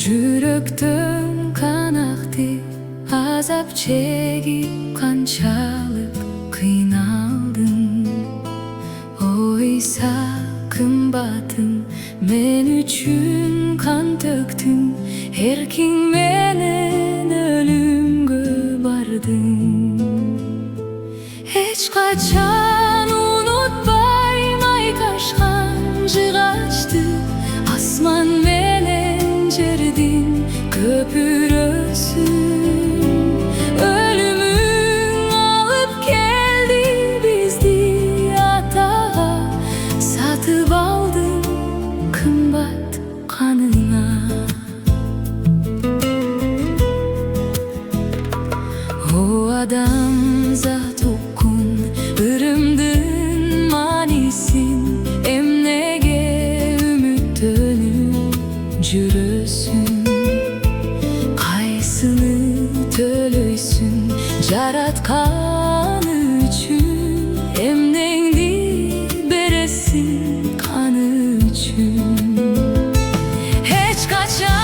жүрөктөн акты, азап чегип канчалык кыйналдың. Ыйса кымбатым, мен үчүн кан төктүң, эркиң менен өлүмгө бардың. Эч качан унутпайм айкашкан жыгачты, Асман менен жердин көпүрөсүн. Өлүмүң алып келди бизди Атага, сатып алдың кымбат каныңа. О адамзат уккун ырымдын маанисин, эмнеге үмүттөнүп жүрөсүң? Кайсыны төлөйсүң жараткан үчүн, эмнеңди бересиң каны үчүн? Эч качан